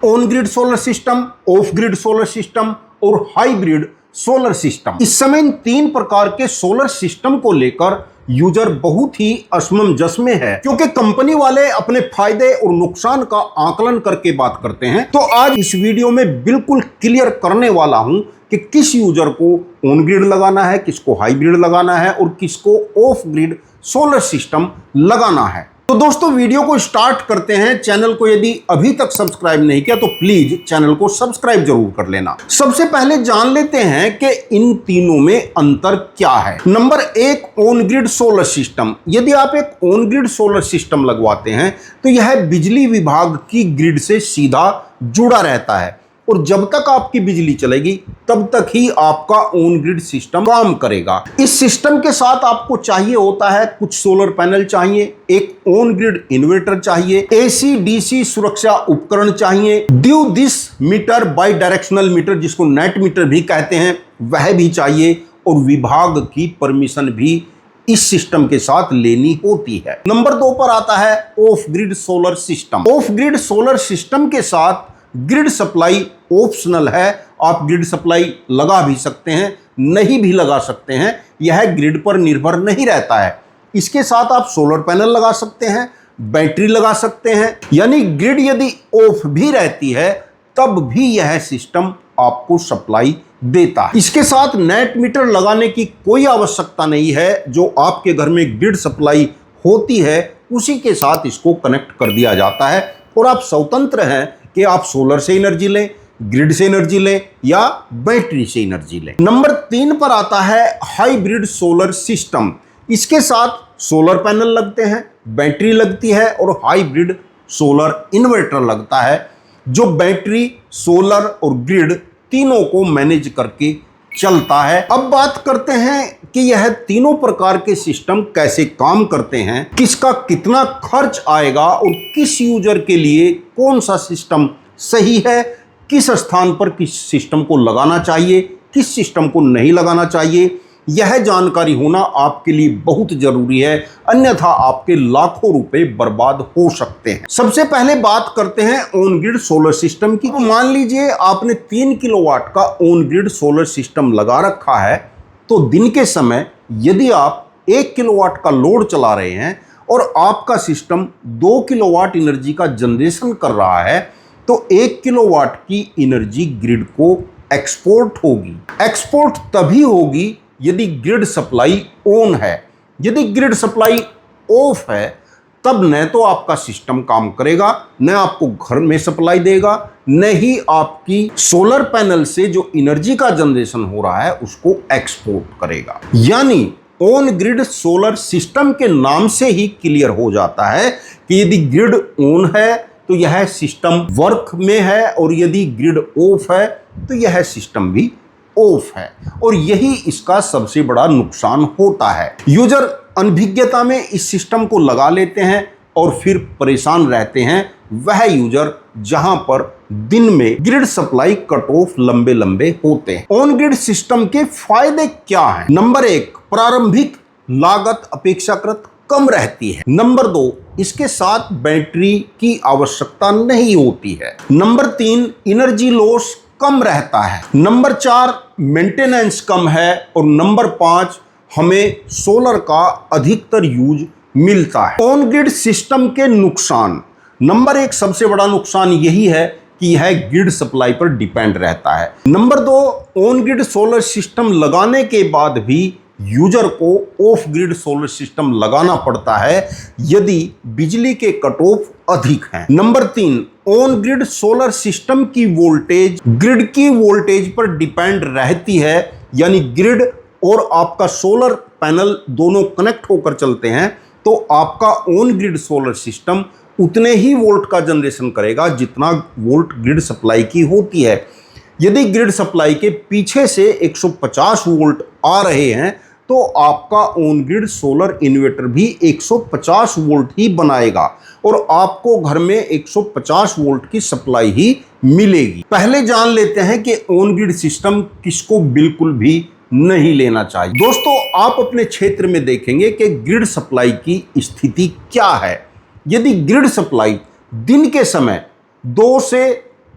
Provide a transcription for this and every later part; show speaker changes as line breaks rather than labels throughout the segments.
On grid solar system, of grid solar system और hybrid solar system. इस समय इन तीन प्रकार के सोलर सिस्टम को लेकर यूजर बहुत ही असमंजस में है, क्योंकि कंपनी वाले अपने फायदे और नुकसान का आकलन करके बात करते हैं। तो आज इस वीडियो में बिल्कुल क्लियर करने वाला हूं कि किस यूजर को ऑन ग्रिड लगाना है, किसको हाइब्रिड लगाना है और किसको ऑफ ग्रिड सोलर सिस्टम लगाना है। तो दोस्तों वीडियो को स्टार्ट करते हैं। चैनल को यदि अभी तक सब्सक्राइब नहीं किया तो प्लीज चैनल को सब्सक्राइब जरूर कर लेना। सबसे पहले जान लेते हैं कि इन तीनों में अंतर क्या है। नंबर एक, ऑन ग्रिड सोलर सिस्टम। यदि आप एक ऑन ग्रिड सोलर सिस्टम लगवाते हैं तो यह बिजली विभाग की ग्रिड से सीधा जुड़ा रहता है और जब तक आपकी बिजली चलेगी तब तक ही आपका ऑन ग्रिड सिस्टम काम करेगा। इस सिस्टम के साथ आपको चाहिए होता है कुछ सोलर पैनल चाहिए, एक ऑन ग्रिड इन्वर्टर चाहिए, एसी डीसी सुरक्षा उपकरण चाहिए, due this meter bi directional meter जिसको नेट मीटर भी कहते हैं वह भी चाहिए और विभाग की परमिशन भी इस सिस्टम के साथ लेनी होती है। नंबर 2 पर आता है of grid solar system. Of grid solar system के साथ ग्रिड सप्लाई ऑप्शनल है। आप ग्रिड सप्लाई लगा भी सकते हैं, नहीं भी लगा सकते हैं, यह ग्रिड पर निर्भर नहीं रहता है। इसके साथ आप सोलर पैनल लगा सकते हैं, बैटरी लगा सकते हैं, यानी ग्रिड यदि ऑफ भी रहती है तब भी यह सिस्टम आपको सप्लाई देता है। इसके साथ नेट मीटर लगाने की कोई आवश्यकता नहीं है। जो आपके घर में ग्रिड सप्लाई होती है उसी के साथ इसको कनेक्ट कर दिया जाता है और आप स्वतंत्र हैं कि आप सोलर से एनर्जी लें, ग्रिड से एनर्जी लें या बैटरी से एनर्जी लें। नंबर 3 पर आता है हाइब्रिड सोलर सिस्टम। इसके साथ सोलर पैनल लगते हैं, बैटरी लगती है और हाइब्रिड सोलर इन्वर्टर लगता है जो बैटरी, सोलर और ग्रिड तीनों को मैनेज करके चलता है। अब बात करते हैं कि यह तीनों प्रकार के सिस्टम कैसे काम करते हैं, किसका कितना खर्च आएगा और किस यूजर के लिए कौन सा सिस्टम सही है, किस स्थान पर किस सिस्टम को लगाना चाहिए, किस सिस्टम को नहीं लगाना चाहिए। यह जानकारी होना आपके लिए बहुत जरूरी है, अन्यथा आपके लाखों रुपए बर्बाद हो सकते हैं। सबसे पहले बात करते हैं ऑन ग्रिड सोलर सिस्टम की। तो मान लीजिए आपने 3 किलोवाट का ऑन ग्रिड सोलर सिस्टम लगा रखा है, तो दिन के समय यदि आप 1 किलोवाट का लोड चला रहे हैं और आपका सिस्टम 2 किलोवाट एनर्जी का जनरेशन कर रहा है तो 1 किलोवाट की एनर्जी ग्रिड को एक्सपोर्ट होगी। एक्सपोर्ट तभी होगी यदि ग्रिड सप्लाई ऑन है। यदि ग्रिड सप्लाई ऑफ है तब न तो आपका सिस्टम काम करेगा, न आपको घर में सप्लाई देगा, न ही आपकी सोलर पैनल से जो एनर्जी का जनरेशन हो रहा है उसको एक्सपोर्ट करेगा। यानी ऑन ग्रिड सोलर सिस्टम के नाम से ही क्लियर हो जाता है कि यदि ग्रिड ऑन है तो यह सिस्टम वर्क में है और यदि ग्रिड ऑफ है तो यह सिस्टम भी ऑफ है। और यही इसका सबसे बड़ा नुकसान होता है। यूजर अनभिज्ञता में इस सिस्टम को लगा लेते हैं और फिर परेशान रहते हैं वह यूजर जहां पर दिन में ग्रिड सप्लाई कट ऑफ लंबे लंबे होते हैं। ऑन ग्रिड सिस्टम के फायदे क्या हैं? नंबर 1, प्रारंभिक लागत अपेक्षाकृत कम रहती है। नंबर 2, इसके साथ बैटरी की आवश्यकता नहीं होती है। नंबर 3, एनर्जी लॉस कम रहता है। नंबर 4, मेंटेनेंस कम है और नंबर 5, हमें सोलर का अधिकतर यूज मिलता है। ऑन ग्रिड सिस्टम के नुकसान। नंबर 1, सबसे बड़ा नुकसान यही है कि यह ग्रिड सप्लाई पर डिपेंड रहता है। Number 2, on grid solar system लगाने के बाद भी यूजर को ऑफ ग्रिड सोलर सिस्टम लगाना पड़ता है यदि बिजली के कट ऑफ अधिक हैं। Number 3, on grid solar system की वोल्टेज ग्रिड की वोल्टेज पर डिपेंड रहती है, यानी ग्रिड और आपका सोलर पैनल दोनों कनेक्ट होकर चलते हैं तो आपका ऑन ग्रिड सोलर सिस्टम उतने ही वोल्ट का जनरेशन करेगा जितना वोल्ट ग्रिड सप्लाई की होती है। यदि ग्रिड सप्लाई के पीछे से 150 वोल्ट आ रहे हैं तो आपका ऑन ग्रिड सोलर इन्वर्टर भी 150 वोल्ट ही बनाएगा और आपको घर में 150 वोल्ट की सप्लाई ही मिलेगी। पहले जान लेते हैं कि ऑन ग्रिड सिस्टम किसको बिल्कुल भी नहीं लेना चाहिए। दोस्तों, आप अपने क्षेत्र में देखेंगे कि ग्रिड सप्लाई की स्थिति क्या है। यदि ग्रिड सप्लाई दिन के समय 2 से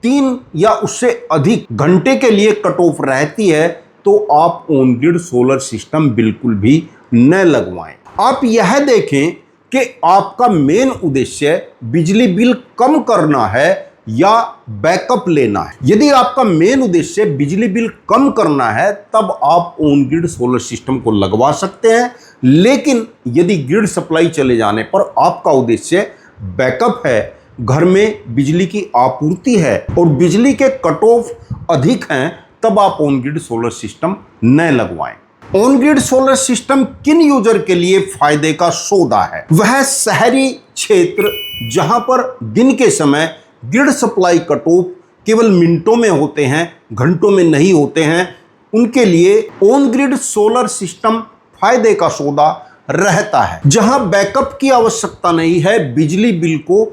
3 या उससे अधिक घंटे के लिए कट ऑफ रहती है तो आप ऑन ग्रिड सोलर सिस्टम बिल्कुल भी न लगवाएं। आप यह देखें कि आपका मेन उद्देश्य बिजली बिल कम करना है या बैकअप लेना है। यदि आपका मेन उद्देश्य बिजली बिल कम करना है तब आप ऑन ग्रिड सोलर सिस्टम को लगवा सकते हैं, लेकिन यदि ग्रिड सप्लाई चले जाने पर आपका उद्देश्य बैकअप है, घर में बिजली की आपूर्ति है और बिजली के कट ऑफ अधिक हैं, तब आप ऑन ग्रिड सोलर सिस्टम न लगवाएं। ऑन ग्रिड सोलर सिस्टम किन यूजर के लिए फायदे का सौदा है? वह शहरी क्षेत्र जहां पर दिन के समय ग्रिड सप्लाई कट ऑफ केवल मिनटों में होते हैं, घंटों में नहीं होते हैं, उनके लिए ऑन ग्रिड सोलर सिस्टम फायदे का सौदा रहता है। जहां बैकअप की आवश्यकता नहीं है, बिजली बिल को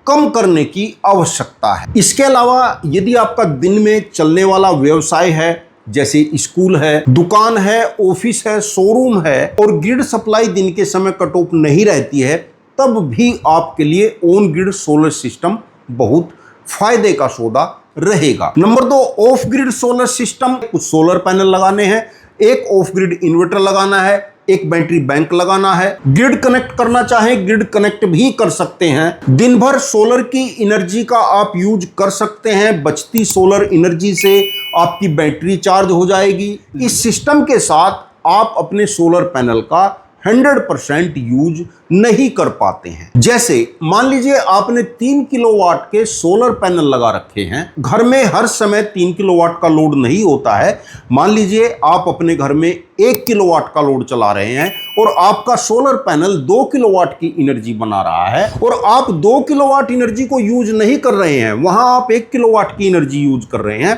कम करने की आवश्यकता है। इसके अलावा यदि आपका दिन में चलने वाला व्यवसाय है, जैसे स्कूल है, दुकान है, ऑफिस है, शोरूम है और ग्रिड सप्लाई दिन के समय कट ऑफ नहीं रहती है, तब भी आपके लिए ऑन ग्रिड सोलर सिस्टम बहुत फायदे का सौदा रहेगा। Number 2, of grid solar system. कुछ सोलर पैनल लगाने हैं, एक ऑफ ग्रिड इन्वर्टर लगाना है, एक बैटरी बैंक लगाना है। ग्रिड कनेक्ट करना चाहें ग्रिड कनेक्ट भी कर सकते हैं। दिन भर सोलर की एनर्जी का आप यूज कर सकते हैं। बचती सोलर एनर्जी से आपकी बैटरी चार्ज हो जाएगी। इस सिस्टम के साथ आप अपने सोलर पैनल का 100% यूज नहीं कर पाते हैं। जैसे मान लीजिए आपने 3 किलोवाट के सोलर पैनल लगा रखे हैं। घर में हर समय 3 किलोवाट का लोड नहीं होता है। मान लीजिए आप अपने घर में 1 किलोवाट का लोड चला रहे हैं और आपका सोलर पैनल 2 किलोवाट की एनर्जी बना रहा है और आप 2 किलोवाट एनर्जी को यूज नहीं कर रहे हैं, वहां आप 1 किलोवाट की एनर्जी यूज कर रहे हैं,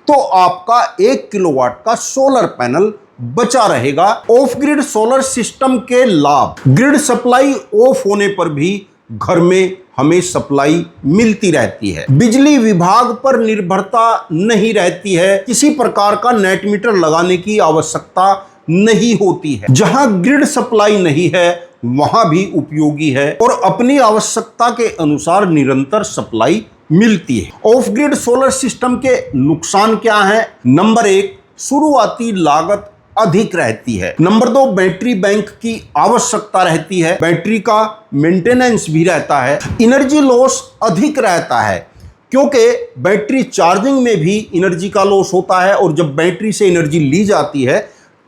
तो आपका 1 किलोवाट का सोलर पैनल बचा रहेगा। ऑफ ग्रिड सोलर सिस्टम के लाभ: ग्रिड सप्लाई ऑफ होने पर भी घर में हमें सप्लाई मिलती रहती है। बिजली विभाग पर निर्भरता नहीं रहती है। किसी प्रकार का नेट मीटर लगाने की आवश्यकता नहीं होती है। जहां ग्रिड सप्लाई नहीं है वहां भी उपयोगी है और अपनी आवश्यकता के अनुसार निरंतर सप्लाई मिलती है। ऑफ ग्रिड सोलर सिस्टम के नुकसान क्या हैं? नंबर 1, शुरुआती लागत अधिक रहती है। नंबर 2, बैटरी बैंक की आवश्यकता रहती है। बैटरी का मेंटेनेंस भी रहता है। एनर्जी लॉस अधिक रहता है क्योंकि बैटरी चार्जिंग में भी एनर्जी का लॉस होता है और जब बैटरी से एनर्जी ली जाती है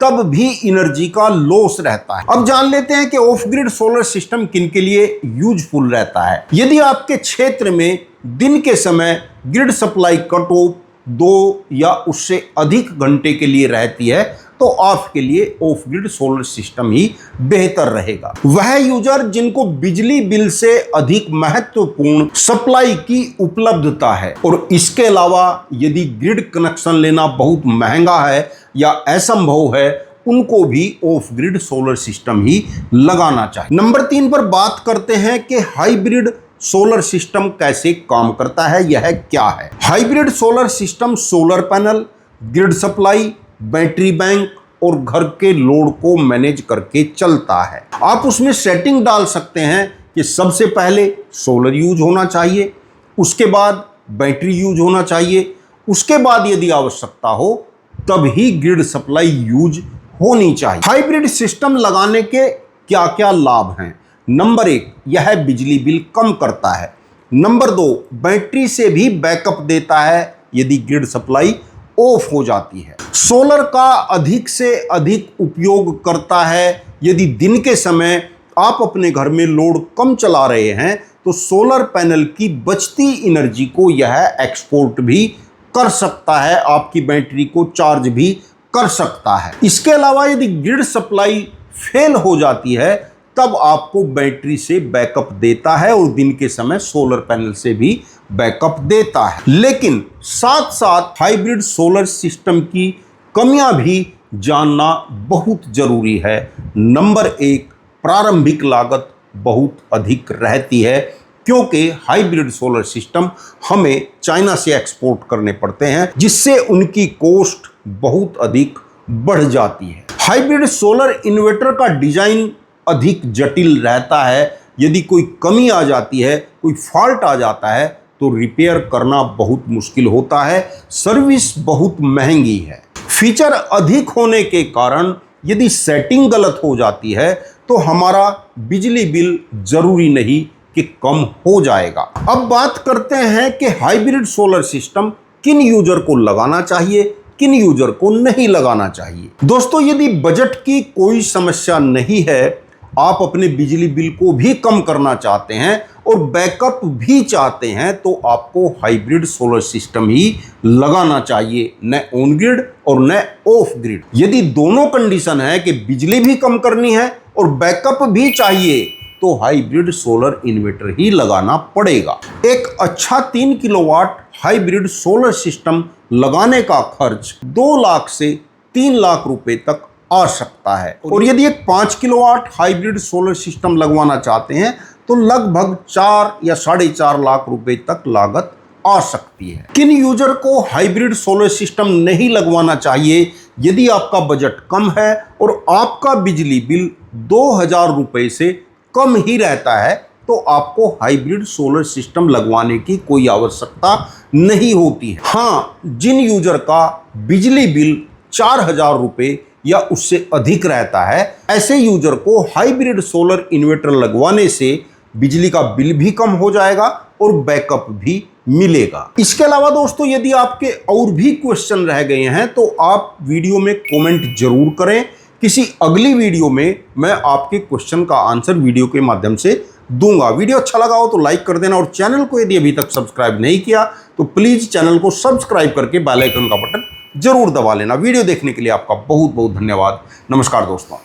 तब भी एनर्जी का लॉस रहता है। अब जान लेते हैं कि ऑफ ग्रिड सोलर सिस्टम किन के लिए यूजफुल रहता है। यदि आपके क्षेत्र में दिन के समय ग्रिड सप्लाई कट ऑफ 2 या उससे अधिक घंटे के लिए रहती है तो आपके लिए ऑफ ग्रिड सोलर सिस्टम ही बेहतर रहेगा। वह यूजर जिनको बिजली बिल से अधिक महत्वपूर्ण सप्लाई की उपलब्धता है और इसके अलावा यदि ग्रिड कनेक्शन लेना बहुत महंगा है या असंभव है, उनको भी ऑफ ग्रिड सोलर सिस्टम ही लगाना चाहिए। नंबर 3 पर बात करते हैं कि हाइब्रिड सोलर सिस्टम कैसे काम करता है, यह क्या है। Hybrid solar system solar panel, grid supply, battery bank और घर के लोड को मैनेज करके चलता है। आप उसमें सेटिंग डाल सकते हैं कि सबसे पहले सोलर यूज होना चाहिए, उसके बाद बैटरी यूज होना चाहिए, उसके बाद यदि आवश्यकता हो तभी ग्रिड सप्लाई यूज होनी चाहिए। हाइब्रिड सिस्टम लगाने के क्या क्या लाभ हैं? नंबर 1, यह बिजली बिल कम करता है। नंबर 2, बैटरी से भी बैकअप देता है यदि ग्रिड सप्लाई ऑफ हो जाती है। सोलर का अधिक से अधिक उपयोग करता है। यदि दिन के समय आप अपने घर में लोड कम चला रहे हैं तो सोलर पैनल की बचती एनर्जी को यह एक्सपोर्ट भी कर सकता है, आपकी बैटरी को चार्ज भी कर सकता है। इसके अलावा यदि ग्रिड सप्लाई फेल हो जाती है तब आपको बैटरी से बैकअप देता है और दिन के समय सोलर पैनल से भी बैकअप देता है। लेकिन साथ साथ हाइब्रिड सोलर सिस्टम की कमियां भी जानना बहुत जरूरी है। नंबर 1, प्रारंभिक लागत बहुत अधिक रहती है क्योंकि हाइब्रिड सोलर सिस्टम हमें चाइना से एक्सपोर्ट करने पड़ते हैं जिससे उनकी कॉस्ट बहुत अधिक बढ़ जाती है। हाइब्रिड सोलर इन्वर्टर का डिजाइन अधिक जटिल रहता है। यदि कोई कमी आ जाती है, कोई फॉल्ट आ जाता है तो रिपेयर करना बहुत मुश्किल होता है, सर्विस बहुत महंगी है। फीचर अधिक होने के कारण यदि सेटिंग गलत हो जाती है तो हमारा बिजली बिल जरूरी नहीं कि कम हो जाएगा। अब बात करते हैं कि हाइब्रिड सोलर सिस्टम किन यूजर को लगाना चाहिए, किन यूजर को नहीं लगाना चाहिए। दोस्तों, यदि बजट की कोई समस्या नहीं है, आप अपने बिजली बिल को भी कम करना चाहते हैं और बैकअप भी चाहते हैं, तो आपको हाइब्रिड सोलर सिस्टम ही लगाना चाहिए, न ऑन ग्रिड और न ऑफ ग्रिड। यदि दोनों कंडीशन है कि बिजली भी कम करनी है और बैकअप भी चाहिए, तो हाइब्रिड सोलर इन्वर्टर ही लगाना पड़ेगा। एक अच्छा 3 किलोवाट हाइब्रिड सोलर सिस्टम लगाने का खर्च 2 लाख से 3 लाख रुपए तक आ सकता है, और यदि एक 5 किलोवाट हाइब्रिड सोलर सिस्टम लगवाना चाहते हैं तो लगभग 4 या 4.5 लाख रुपए तक लागत आ सकती है। किन यूजर को हाइब्रिड सोलर सिस्टम नहीं लगवाना चाहिए? यदि आपका बजट कम है और आपका बिजली बिल 2000 रुपए से कम ही रहता है, तो आपको हाइब्रिड सोलर सिस्टम लगवाने की कोई आवश्यकता नहीं होती है। हाँ, जिन यूजर का बिजली बिल 4000 रुपए या उससे अधिक रहता है, ऐसे यूजर को हाइब्रिड सोलर इन्वर्टर लगवाने से बिजली का बिल भी कम हो जाएगा और बैकअप भी मिलेगा। इसके अलावा दोस्तों, यदि आपके और भी क्वेश्चन रह गए हैं तो आप वीडियो में कमेंट जरूर करें। किसी अगली वीडियो में मैं आपके क्वेश्चन का आंसर वीडियो के माध्यम से दूंगा। वीडियो अच्छा लगा हो तो लाइक कर देना, और चैनल को यदि अभी तक सब्सक्राइब नहीं किया तो प्लीज चैनल को सब्सक्राइब करके बेल आइकन का बटन जरूर दबा लेना। वीडियो देखने के लिए आपका बहुत बहुत धन्यवाद। नमस्कार दोस्तों।